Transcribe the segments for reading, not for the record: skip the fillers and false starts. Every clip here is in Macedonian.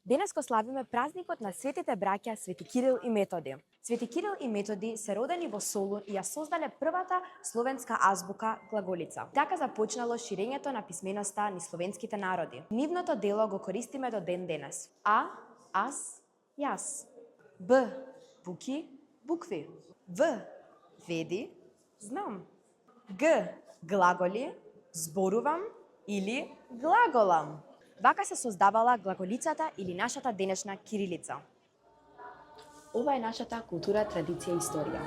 Денес го славиме празникот на светите браќа Свети Кирил и Методи. Свети Кирил и Методи се родени во Солун и ја создале првата словенска азбука глаголица. Така започнало ширењето на писменоста низ словенските народи. Нивното дело го користиме до ден денес. А, аз, јас. Б, буки, букви. В, веди, знам. Г, глаголи, зборувам или глаголам. Вака се создавала глаголицата или нашата денешна кирилица. Ова е нашата култура, традиција и историја.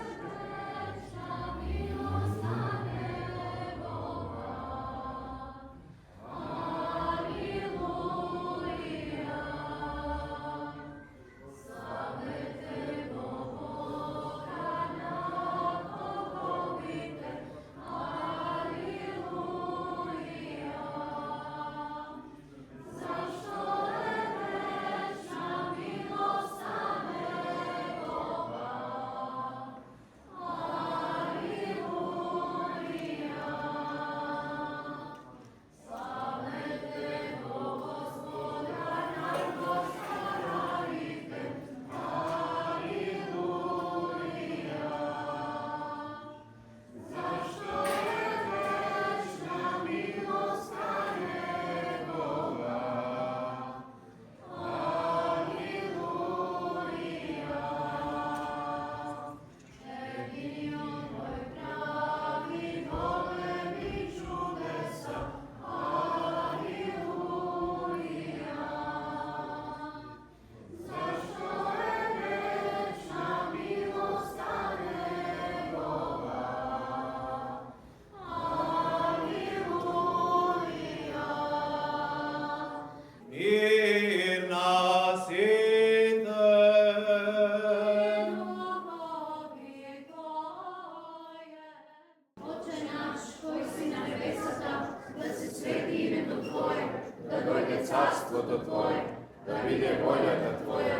Царството Твое, да биде волјата Твоја,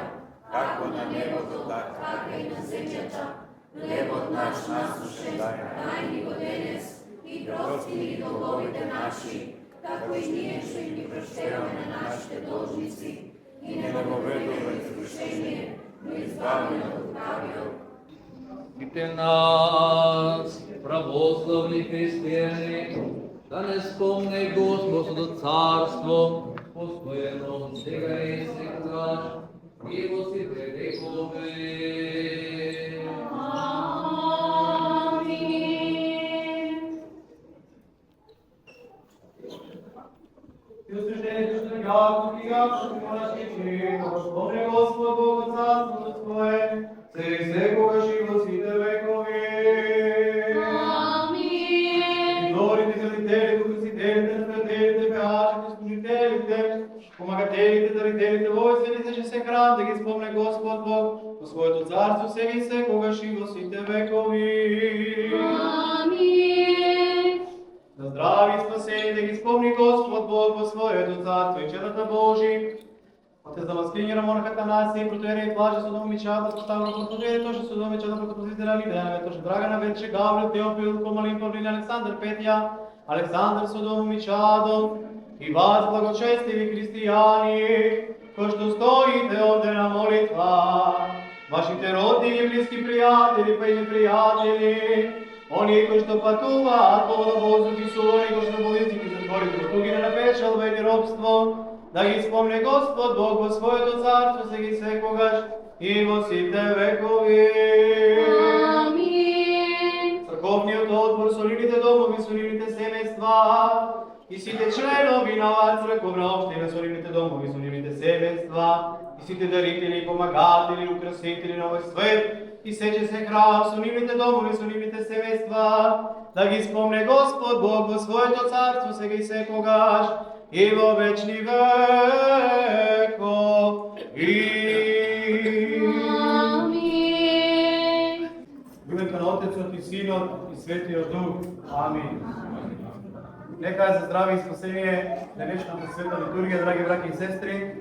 како на небото, така и на земјата. Хлебот наш насушен дај ни го денес и прости ни долговите наши, како и ние што ги проштеваме на нашите должници, и не го ведуваме во искушение, но избави нас од лукавиот. Пите нас, православни христијани, да не спомне Господото царство, постојано сега и секогаш и во сите векови. Амин. И освящението што јако и монашки чин, спомне Господ Бог царството Твое, сега и секогаш и во сите векови. Амин. И добрите целителите, красителите, наследителите, пеачите, служителите, помагателите, дарителите, војствените, че се хран, да ги спомне Господ Бог во своето царство сега и секогаш и во сите векови. Амин. Да здрави и спасени, да ги спомни Господ Бог во своето царство и чедата Божи. Отец Дамаскинји, Рамон Хатанаси, протоиерей Блаже, Содомичата, поставено протоиерей Тоше Содомичата, протопозитера Лидејана, Тоше Драгана, Вече, Гаврил, Теофил, Комалин, Павлин, Александър Петја, Александър Содомичадо, и вас, благочестиви христијани, кои што стоите овде на молитва, вашите родни и блиски пријатели, па и непријатели, оние кои што патуваат по воздух и сувани, кои што болници ги затвори португина на печалба или робство, да ги спомне Господ Бог во своето царство сега и секогаш и во сите векови. Амин. Црковниот одбор со нивните домови, со нивните семејства и сите членови на оваа црковна општина со нивните домови, со нивните семејства и сите дарители и помагатели, украсители на овој свет и сече се храм со нивните домови, со нивните семејства, да ги спомне Господ Бог во своето царство сега и секогаш и во вечни векови. Амин. Во името на Отецот и Синот и Светиот Дух. Амин. Нека е за здраве и спасение денешната света литургија, драги браќи и сестри.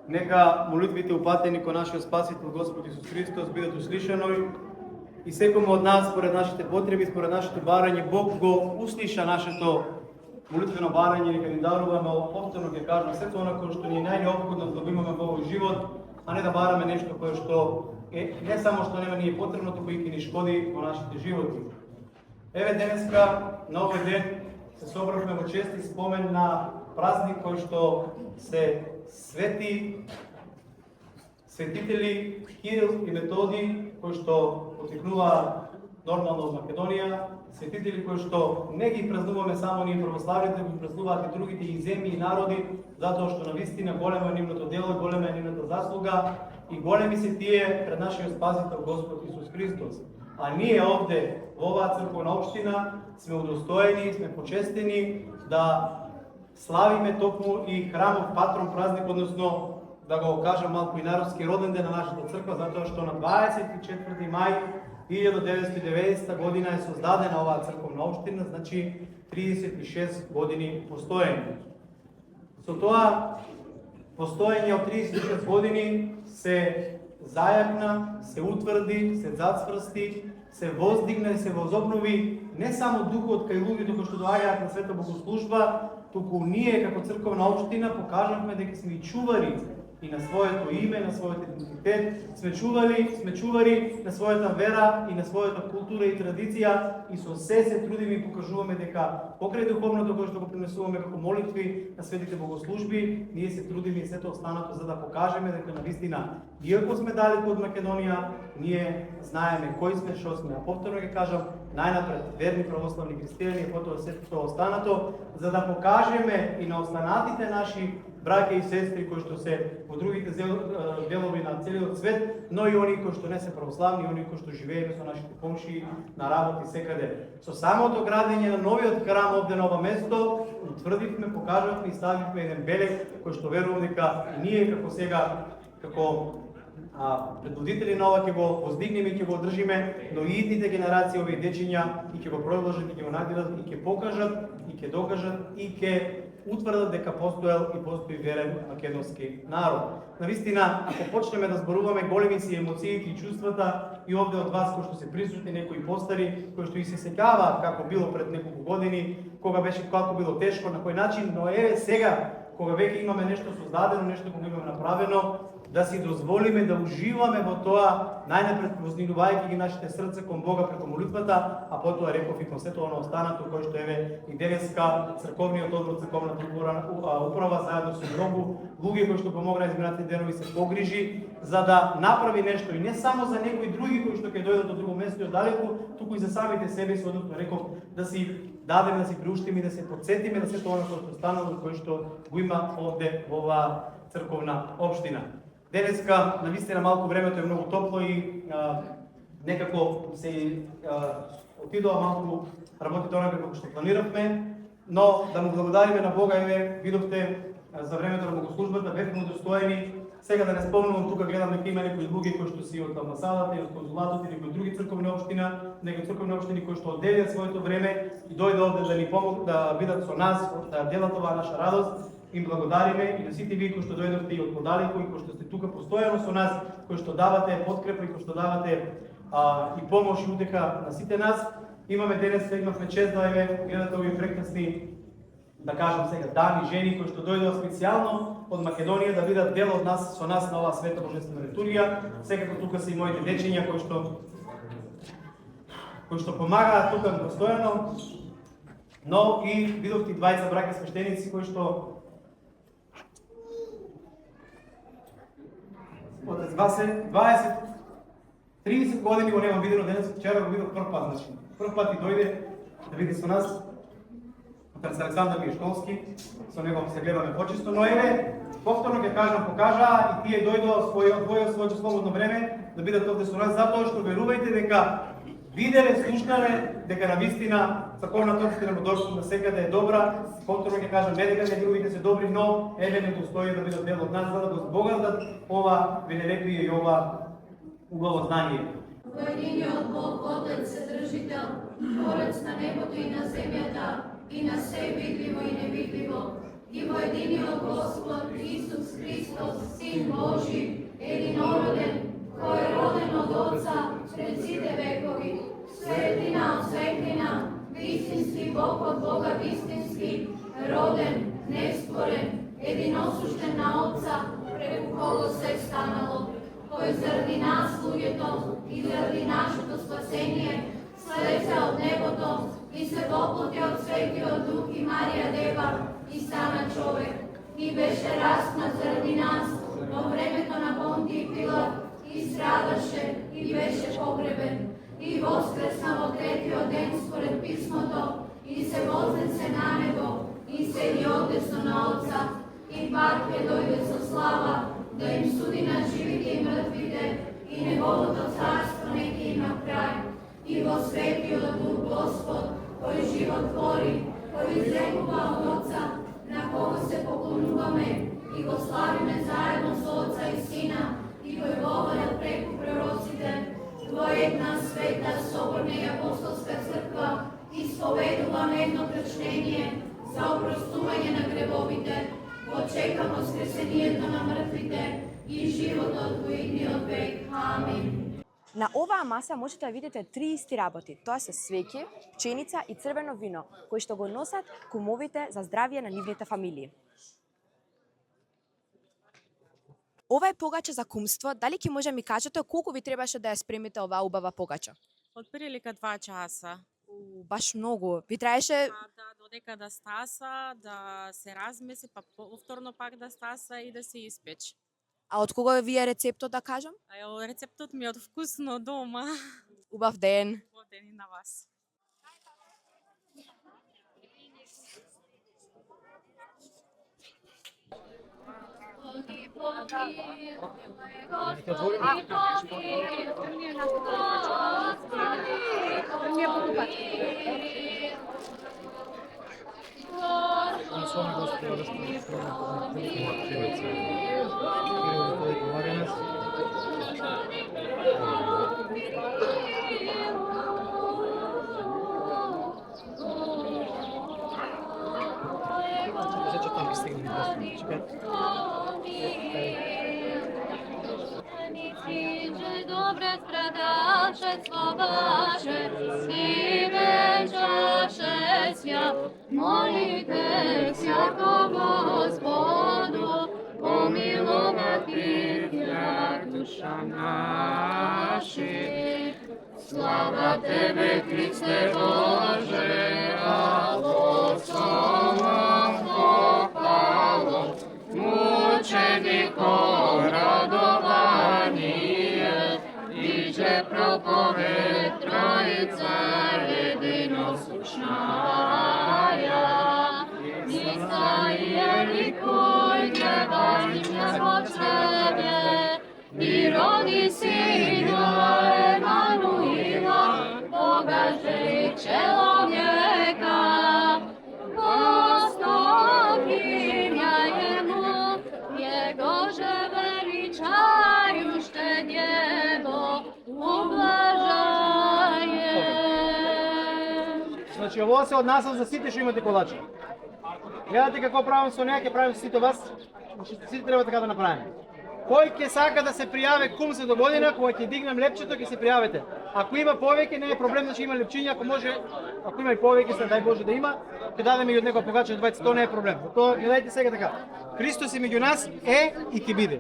Нека молитвите упатени кон нашиот Спасител Господ Исус Христос бидат услишани и секој од нас според нашите потреби, според нашето барање, Бог го услиша нашето молитвено барање, нека ни дарува, но повторно ќе кажам, сето она кое што ни е најнеопходно да го имаме во овој живот, а не да бараме нешто кое што не само што нема ни е потребно, туку и ќе ни шкоди во нашите животи. Еве денеска, на овој ден, се собравме во чест и спомен на празник кој што се светители Кирил и Методи, кои што потекнуваа нормално од Македонија, светители кои што не ги празнуваме само ние православните, ги празнуваат и другите и земји и народи, затоа што навистина големо е нивното дело, голема е нивната заслуга и големи се тие пред нашиот Спасител Господ Исус Христос. А ние овде во оваа црковна општина сме удостоени, сме почестени да славиме токму и храмов патрон празник, односно да го кажам малку и народски роден ден на нашата црква, затоа што на 24 мај 1990 година е создадена оваа црковна општина, значи 36 години постоење. Со тоа постоење од 36 години се зајакна, се утврди, се зацврсти, се воздигна и се возобнови не само духот кај луѓето кои што доаѓаат на света богослужба, туку ние како црковна општина покажавме дека сме чувари и на своето име, на својот идентитет, сме чувари на својата вера и на својата култура и традиција и со се трудиме и покажуваме дека покрај духовното кое што го пренесуваме како молитви на светите богослужби, ние се трудиме и сето останато за да покажеме дека навистина, иако сме далеку од Македонија, ние знаеме кои сме, што сме. А повторно ќе кажам, најнапред верни православни христијани, потоа сето останато, за да покажеме и на останатите наши браќа и сестри кои што се во другите делови на целиот свет, но и оние кои што не се православни, оние кои што живееме со нашите комшии на работи секаде. Со самото градење на новиот храм овде на ова место, утврдивме, покажавме и ставивме еден белег кој што верувам дека и ние како сега, како предводители на ова ќе го воздигнеме и ќе го одржиме, но и идните генерации овие дечиња и ќе го продолжат и ќе го надират и ќе покажат и ќе докажат и ќе утврдат дека постоел и постои верен македонски народ. Навистина, ако почнеме да зборуваме големи си емоциите и чувствата и овде од вас кои што се присутни, некои постари, кои што и се сеќаваат како било пред неколку години, кога беше како било тешко, на кој начин, но еве сега, кога веќе имаме нешто создадено, нешто кога имаме направено, да си дозволиме да уживаме во тоа, најнапред вознидувајќи ги нашите срца кон Бога преку молитвата, а потоа реков и кон сето оно останато кој што еве и денеска црковниот одбор, црковната управа заедно со многу луѓе кои што помогнаа изминатите денови се погрижи за да направи нешто и не само за некои други кои што ќе дојдат од друго место и оддалеку, туку и за самите себе, односно реков да си дадеме, да си приуштиме и да се потсетиме на сето оно што станало кој што го има овде во оваа црковна општина. Денеска, навистина, малку времето е многу топло и некако се отидоа малку работите онака како што планиравме, но да му благодариме на Бога, еве, видовте за времето на богослужбата, бевме удостоени. Сега да не спомнувам, тука гледам дека има некои луѓе кои што си од амбасадата и од конзулатот или од други црковни општина, некои црковни општини кои што одделиат своето време и дојде овде да ни помогнат да бидат со нас, да делат оваа наша радост. Им благодариме и на сите вие кои што дојдовте и од подалеку и кои што сте тука постојано со нас, кои што давате подкрепа и кои што давате и помош и утеха на сите нас. Имаме имавме чест да гледате овие прекрасни, да кажам сега, дами, жени кои што дојдоа специјално од Македонија да бидат дел од нас, со нас на оваа света божествена литургија. Секако тука се и моите дечиња кои што помагаат тука постојано, но и видовте двајца браќа свештеници кои што Отец Васе, 30 години го немам видено, денес вчера го видов прв пат, значи. Прв пат и дојде да биде со нас отец Александар Мијашковски, со него се гледаме почесто, но еве, повторно ќе кажам, покажа и тие дојдоа своето слободно време да бидат овде со нас, затоа што верувајте дека виделе, слушнале дека навистина црковната општина во Дорчул на секаде е добра. Повторно ќе кажам, не дека другите се добри, но еве не достои да бидат дел од нас за да го збогатат ова велелепие и ова убаво знание. Во единиот Бог Отец Вседржител, Творец на небото и на земјата, и на се видливо и невидливо, и во единиот Господ Исус Христос, Син Божи, единороден, кој е роден од Отца пред сите векови, светлина од светлина, вистински Бог од Бога вистински, роден, нестворен, единосуштен на Отца, преку кого се станало, кој заради нас луѓето и заради нашето спасение слезе од небото и се воплоти од Светиот Дух и Марија Дева и стана човек и беше распнат заради нас во времето на Понтиј Пилат и страдаше и беше погребен и воскресна во третиот ден според писмото и се вознесе на небо и седи одесно на Отца и пак ќе дојде со слава да им суди на живите и мртвите и неговото царство не ќе има крај. И во Светиот Дух Господ, кој животвори, кој изрекува од Отца, на кого се поклонуваме и го славиме заедно со Отца и Сина, и кој говорел преку пророците, во една света, соборна и апостолска црква, исповедуваме едно кршнение за опростување на гревовите, очекам воскресението на мртвите и животот во идниот век. Амин. На оваа маса можете да видите 3 исти работи. Тоа се свеќи, пченица и црвено вино, кои што го носат кумовите за здравје на нивните фамилии. Ова е погача за кумство. Дали ќе може ми кажете колку ви требаше да ја спремите оваа убава погача? Од прилика 2 часа. Баш многу. Ви траеше Да додека да стаса, да се размеси, па повторно пак да стаса и да се испече. А од кого ви е рецептот, да кажам? А ево, рецептот ми е од вкусно дома. Убав ден. Убав ден и на вас. Добре страдаше, слабаше, и венчаше ся, молите всяко Господу, помиловати тя душа наши. Слава Тебе, Христе Боже, а Господом похвалом, мученико радование, иже проповед Троица единосушная. Исаия ликуй, гребанична по Тебе, и роди Сина Емануила, Бога же и человека. Господиня Ему, Jego же величающе Дево, ублажае. Значи, ово се однася за сите што имате колачи. Гледате како правам со неа, ќе правим со сите вас. Значи, сите треба така да направиме. Кој ќе сака да се пријави кум се до година, кога ќе дигнем лепчето, ќе се пријавите. Ако има повеќе, не е проблем, значи има лепчиња, ако може, ако има и повеќе, се дај Боже да има, ќе дадеме и од некоја погача 20, тоа не е проблем. Тоа гледајте сега така. Христос е меѓу нас, е и ќе биде.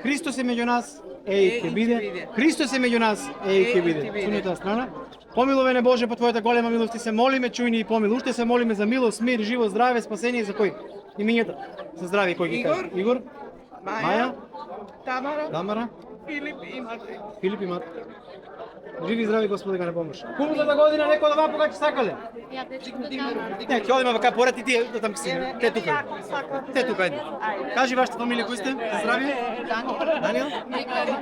Христос е меѓу нас, е и ќе биде. Христос е меѓу нас, е и ќе биде. Сумната страна. Помилуване Боже по Твојата голема милост, Ти се молиме, чујни и помилуј. Уште се молиме за милост, мир, живот, здраве, спасение за кој? Имињата за здраве кој ги каже? Игор, Маја, Тамара, Филип и Мат. Живи и здрави Господи га не помош. Кум за година некој да вам покачи сакале? Не, ќе одиме вака поред и тие да там си. Те тука. Те тука едни. Кажи вашата фамилија кои сте? За здравје? Даниел?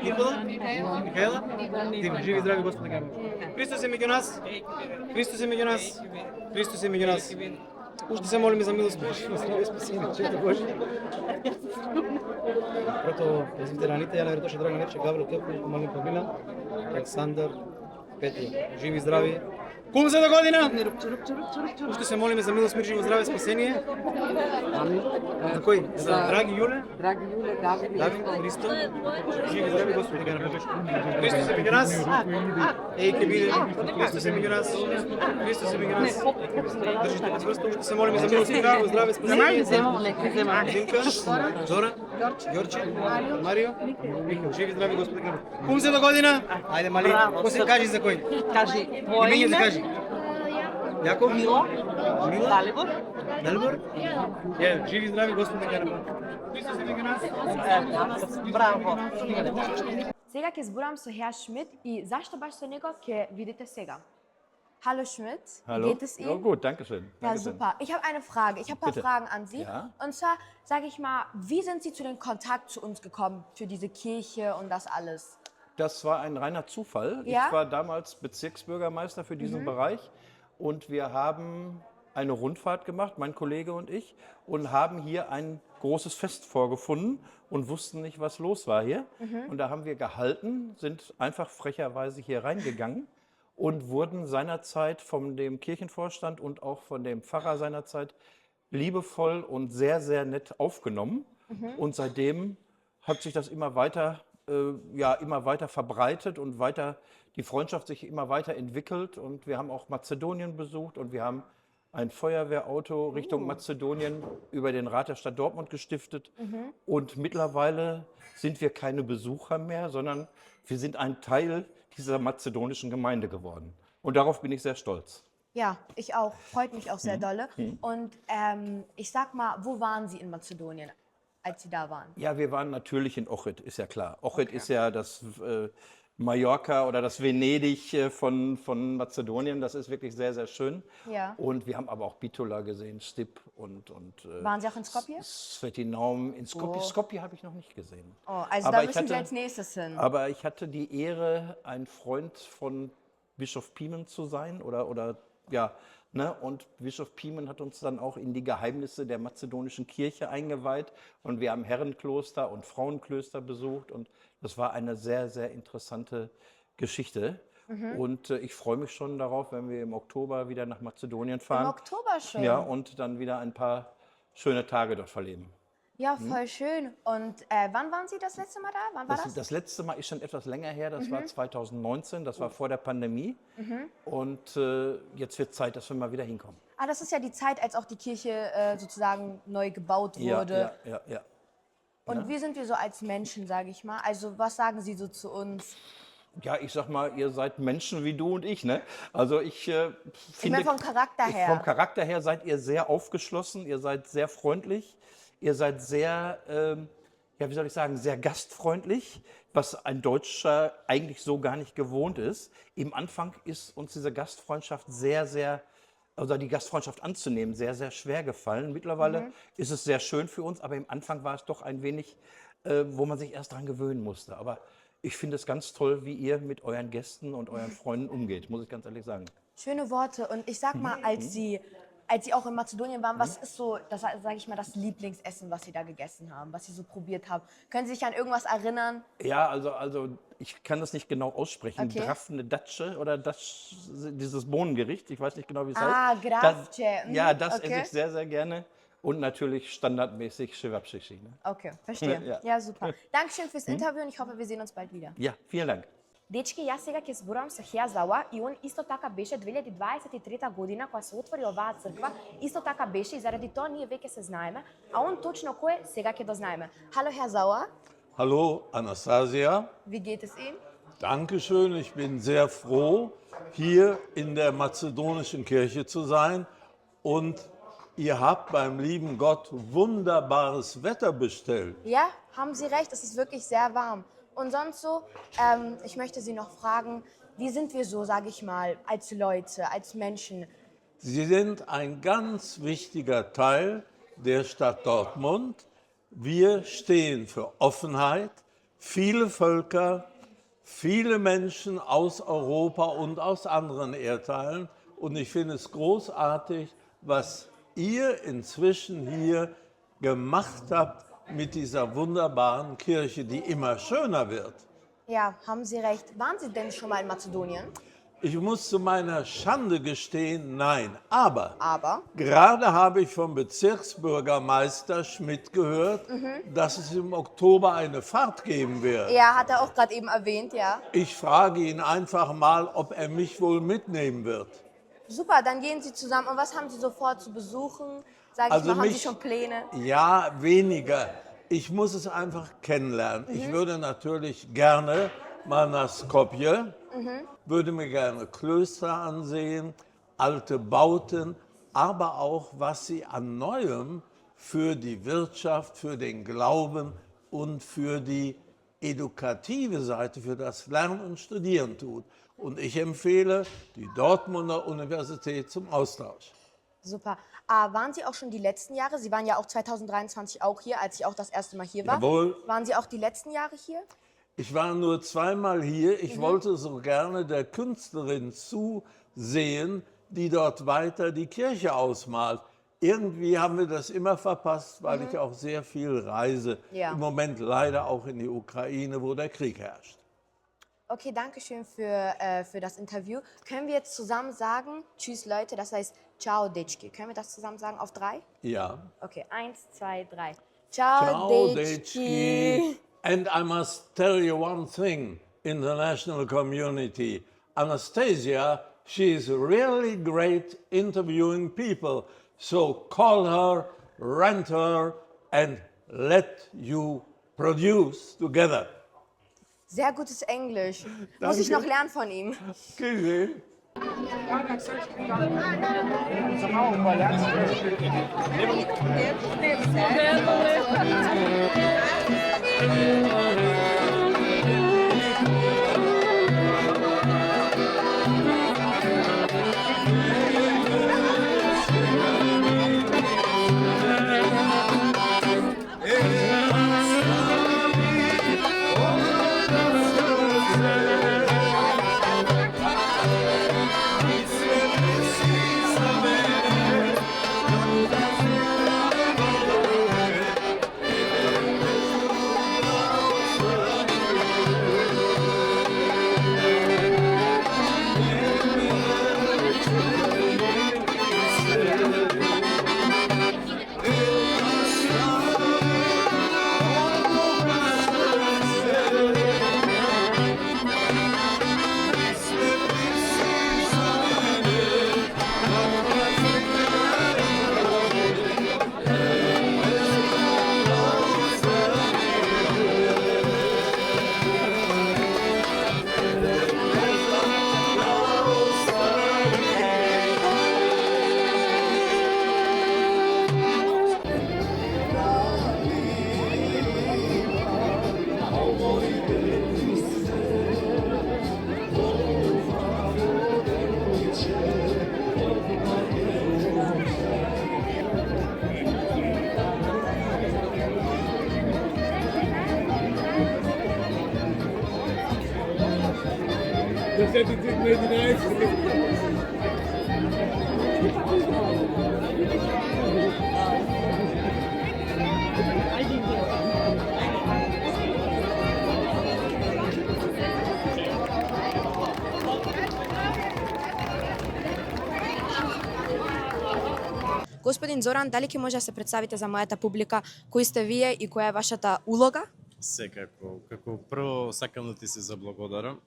Никола? Михаела? Дима, живи и здрави Господи га не помош. Христос е меѓу нас. Христос е меѓу нас. Христос е меѓу нас. Уште се молиме за милост, здраве, спасение, чето Боже. Прото презбитераните, ја наверитоше Драган Левче, Гаврил Топол, Малин Павлина, Александар, Петри. Живи и здрави. Кум за до година! Уште се молиме за милост, мир, живо, здраве, спасение. Амин. За кој? За Драги Јуле? Драги Јуле, Давид, Христо. Живи и здрави, Господи га не помош. Христос е меѓу нас. Еј ке биде. Христос е меѓу нас. Христос е меѓу нас. Држите ме цврсто. Уште се молиме за милост, мир, живо, здраве, спасение. Зимка, Зора. Йорче, Марио, Михаил. Живи здрави, Господи Христос. Кум се до година? Айде, мали, ko се кажи за кой? Кажи, твое Име име? закажи. Яков? Мило? Мила? Далибор? Далибор? Живи здрави, Господи Христос. Христос е меѓу нас. Браво. Сега ќе зборам со Herr Schmidt и zашто баш со него ќе видите сега. Hallo Schmidt, wie Hallo. geht es Ja, Ihnen? gut, danke schön. Ja, Danke schön. super. Ich habe eine Frage. Ich habe ein paar Bitte. Fragen an Sie. Ja. Und zwar, sage ich mal, wie sind Sie zu dem Kontakt zu uns gekommen, für diese Kirche und das alles? Das war ein reiner Zufall. Ja? Ich war damals Bezirksbürgermeister für diesen Bereich und wir haben eine Rundfahrt gemacht, mein Kollege und ich, und haben hier ein großes Fest vorgefunden und wussten nicht, was los war hier. Und da haben wir gehalten, sind einfach frecherweise hier reingegangen und wurden seinerzeit von dem Kirchenvorstand und auch von dem Pfarrer seinerzeit liebevoll und sehr, sehr nett aufgenommen. Und seitdem hat sich das immer weiter verbreitet und die Freundschaft sich immer weiter entwickelt. Und wir haben auch Mazedonien besucht und wir haben ein Feuerwehrauto Richtung Mazedonien über den Rat der Stadt Dortmund gestiftet. Und mittlerweile sind wir keine Besucher mehr, sondern wir sind ein Teil dieser mazedonischen Gemeinde geworden. Und darauf bin ich sehr stolz. Ja, ich auch. Freut mich auch sehr dolle. Und ich sag mal, wo waren Sie in Mazedonien, als Sie da waren? Ja, wir waren natürlich in Ohrid, ist ja klar. Ohrid ist ja das Mallorca oder das Venedig von Mazedonien. Das ist wirklich sehr, sehr schön. Ja. Und wir haben aber auch Bitola gesehen, Stip und Waren Sie auch in Skopje? Svetinaum. In Skopje, Skopje habe ich noch nicht gesehen. Oh, also Aber da ich müssen wir hatte- als nächstes hin. Aber ich hatte die Ehre, ein Freund von Bischof Piemen zu sein und Bischof Piemen hat uns dann auch in die Geheimnisse der mazedonischen Kirche eingeweiht und wir haben Herrenkloster und Frauenklöster besucht und das war eine sehr, sehr interessante Geschichte. Und ich freue mich schon darauf, wenn wir im Oktober wieder nach Mazedonien fahren. Im Oktober schon? Ja, und dann wieder ein paar schöne Tage dort verleben. Ja, voll schön. Und wann waren Sie das letzte Mal da? Wann war das? Das letzte Mal ist schon etwas länger her, das war 2019, das war vor der Pandemie. Und jetzt wird Zeit, dass wir mal wieder hinkommen. Ah, das ist ja die Zeit, als auch die Kirche sozusagen neu gebaut wurde. Ja. Und wie sind wir so als Menschen, sage ich mal? Also was sagen Sie so zu uns? Ja, ich sag mal, ihr seid Menschen wie du und ich, ne? Also ich finde... meine vom Charakter her. Vom Charakter her seid ihr sehr aufgeschlossen, ihr seid sehr freundlich, ihr seid sehr, wie soll ich sagen, sehr gastfreundlich, was ein Deutscher eigentlich so gar nicht gewohnt ist. Im Anfang ist uns diese Gastfreundschaft die Gastfreundschaft anzunehmen, sehr, sehr schwer gefallen. Mittlerweile ist es sehr schön für uns, aber im Anfang war es doch ein wenig, wo man sich erst dran gewöhnen musste. Aber ich finde es ganz toll, wie ihr mit euren Gästen und euren Freunden umgeht, muss ich ganz ehrlich sagen. Schöne Worte. Und ich sag mal, als Sie auch in Mazedonien waren, was ist so, das sage ich mal, das Lieblingsessen, was Sie da gegessen haben, was Sie so probiert haben? Können Sie sich an irgendwas erinnern? Ja, also ich kann das nicht genau aussprechen. Okay. Drafne Datsche oder dieses Bohnengericht, ich weiß nicht genau, wie es Ah, heißt. Grafce. Ja, das Okay. esse ich sehr, sehr gerne. Und natürlich standardmäßig Shevapshishi. Ne? Okay, verstehe. Ja. Ja, super. Dankeschön fürs Interview und ich hoffe, wir sehen uns bald wieder. Ja, vielen Dank. Дечки, јас сега ќе зборам со Хеазауа и он исто така беше 2023 година кога се отвори оваа црква, исто така беше и заради тоа ние веќе се знаеме, а он точно кој е, сега ќе дознаеме. Hallo Herr Sauer, Hallo Anastasia, wie geht es Ihnen? Dankeschön. Ich bin sehr froh, hier in der mazedonischen Kirche zu sein. Und ihr habt beim lieben Gott wunderbares Wetter bestellt. Ja, haben Sie recht, es ist wirklich sehr warm. Und sonst so, ich möchte Sie noch fragen, wie sind wir so, sage ich mal, als Leute, als Menschen? Sie sind ein ganz wichtiger Teil der Stadt Dortmund. Wir stehen für Offenheit, viele Völker, viele Menschen aus Europa und aus anderen Erdteilen. Und ich finde es großartig, was ihr inzwischen hier gemacht habt mit dieser wunderbaren Kirche, die immer schöner wird. Ja, haben Sie recht. Waren Sie denn schon mal in Mazedonien? Ich muss zu meiner Schande gestehen, nein. Aber Aber? gerade habe ich vom Bezirksbürgermeister Schmidt gehört, dass es im Oktober eine Fahrt geben wird. Ja, hat er auch gerade eben erwähnt, ja. Ich frage ihn einfach mal, ob er mich wohl mitnehmen wird. Super, dann gehen Sie zusammen. Und was haben Sie so vor zu besuchen? Sag ich Also mal, haben Sie mich- schon Pläne? Ja, weniger. Ich muss es einfach kennenlernen. Ich würde natürlich gerne mal nach Skopje, würde mir gerne Klöster ansehen, alte Bauten, aber auch, was sie an Neuem für die Wirtschaft, für den Glauben und für die edukative Seite, für das Lernen und Studieren tut. Und ich empfehle die Dortmunder Universität zum Austausch. Super. Waren Sie auch schon die letzten Jahre? Sie waren ja auch 2023 auch hier, als ich auch das erste Mal hier war. Jawohl. Waren Sie auch die letzten Jahre hier? Ich war nur zweimal hier. Ich wollte so gerne der Künstlerin zusehen, die dort weiter die Kirche ausmalt. Irgendwie haben wir das immer verpasst, weil ich auch sehr viel reise. Ja. Im Moment leider auch in die Ukraine, wo der Krieg herrscht. Okay, danke schön für das Interview. Können wir jetzt zusammen sagen, tschüss Leute, das heißt ciao Dečki. Können wir das zusammen sagen auf 3? Ja. Okay, 1, 2, 3. Ciao, Ciao, Dečki. Dečki. And I must tell you one thing, international community. Anastasia, she is really great interviewing people. So call her, rent her, and let you produce together. Sehr gutes Englisch. Muss ich noch lernen von ihm. Okay. Господин Зоран, дали ќе може да се представите за мојата публика кои сте вие и која е вашата улога? Секако. Како прво сакам да ти се заблагодарам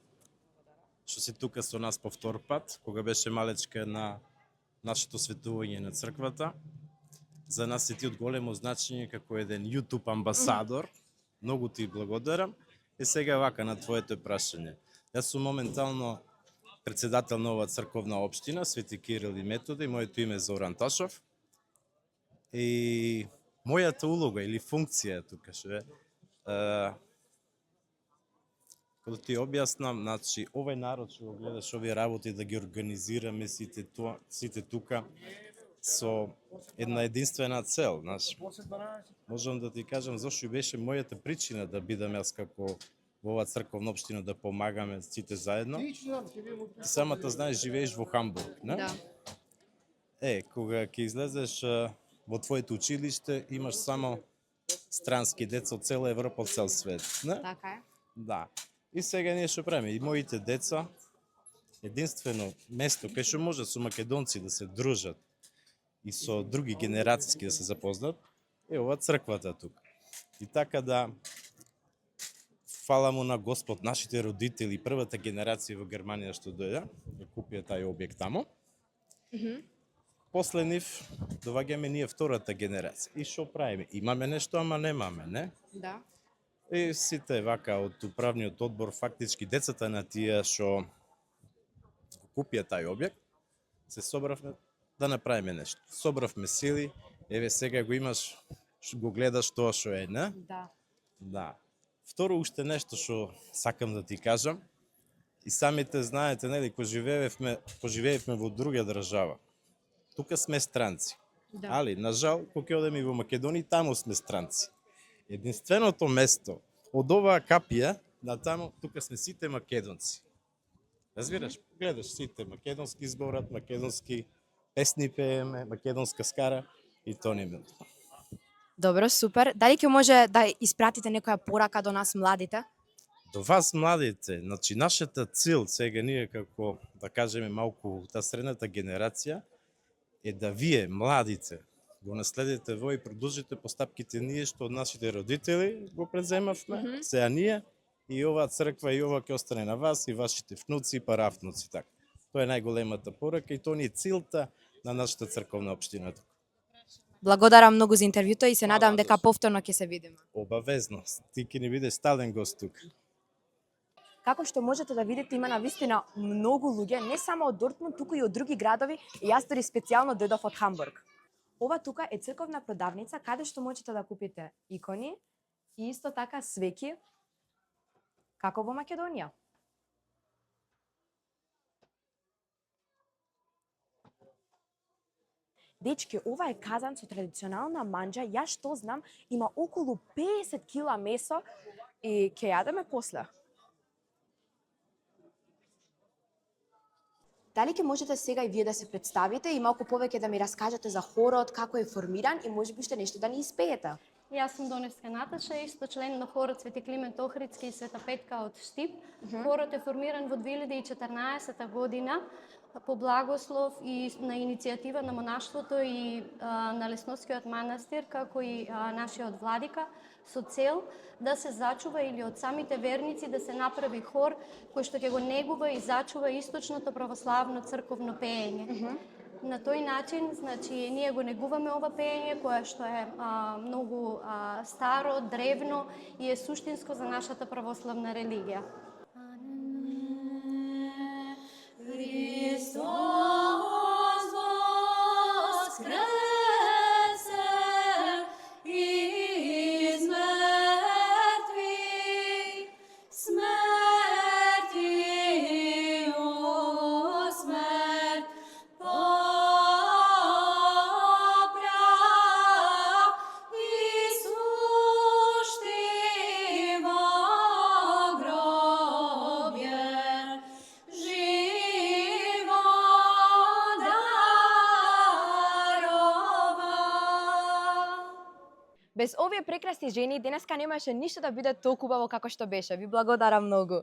што си тука со нас по втор пат, кога беше малечка на нашето светување на црквата. За нас си ти од големо значење како еден YouTube амбасадор. Многу ти благодарам. И сега вака на твоето прашање. Јас сум моментално председател на оваа црковна општина, Свети Кирил и Методи, моето име е Зоран Ташов. И мојата улога или функција тука што е, кога ти објаснам, значи овој народ што го гледаш овие работи да ги организираме сите тука со една единствена цел, значи. Можам да ти кажам зошто беше мојата причина да бидам јас како во оваа црковна општина да помагаме сите заедно. Ти самата знаеш, живееш во Хамбург, не? Да. Кога ќе излезеш во твоето училиште, имаш само странски деца од цела Европа, од цел свет, не? Така е. Да. И сега ние што правиме? И моите деца, единствено место кај што може со македонци да се дружат и со други генерацијски да се запознат, е ова црквата тука. И така да, фала му на Господ, нашите родители, првата генерација во Германија што дојде, да купија тај објект тамо. после нив доваѓаме ние втората генерација. И што правиме? Имаме нешто, ама немаме, не? Да. И сите вака од управниот одбор, фактички децата на тие што купија тај објект, се собравме да направиме нешто. Собравме сили, еве сега го имаш, го гледаш тоа што е, не? Да. Да. Второ, уште нешто што сакам да ти кажам, и самите знаете, нели, поживеевме во друга држава. Тука сме странци. Да. Али, на жал, кога ќе одеме и во Македонија, таму сме странци. Единственото место од оваа капија, на таму, тука сме сите македонци. Разбираш, гледаш сите македонски зборат, македонски песни пееме, македонска скара и тоа не мило. Добро, супер. Дали ќе може да испратите некоја порака до нас младите? До вас младите, значи нашата цел сега ние како да кажеме малку та средната генерација е да вие младите го наследите во и продолжите постапките ние што од нашите родители го преземавме, сега ние и оваа црква и ова ќе остане на вас и вашите внуци и паравнуци така. Тоа е најголемата порака и тоа ни е целта на нашата црковна општина тука. Благодарам многу за интервјуто и се надам дека повторно ќе се видиме. Обавезно, ти ќе ни бидеш стален гост тука. Како што можете да видите, има навистина многу луѓе, не само од Дортмунд, туку и од други градови, и јас дури специјално дојдов од Хамбург. Ова тука е црковна продавница каде што можете да купите икони и исто така свеќи, како во Македонија. Дечки, ова е казан со традиционална манџа, јас што знам, има околу 50 кила месо и ќе јадеме после. Дали ќе можете сега и вие да се представите и малку повеќе да ми раскажете за хорот, како е формиран и можеби уште нешто да ни испеете? Јас сум Доневска Наташа, исто член на хорот Свети Климент Охридски и Света Петка од Штип. Хорот е формиран во 2014 година по благослов и на иницијатива на монаштвото и на Лесновскиот манастир, како и нашиот владика, со цел да се зачува или од самите верници да се направи хор кој што ќе го негува и зачува источното православно црковно пеење. На тој начин, значи, ние го негуваме ова пеење кое што е многу старо, древно и е суштинско за нашата православна религија. Христос воскресе из мертвих, смерти, о смерть, попря и сушти во гробје. Без овие прекрасни жени, денеска немаше ништо да биде толку убаво како што беше. Ви благодарам многу.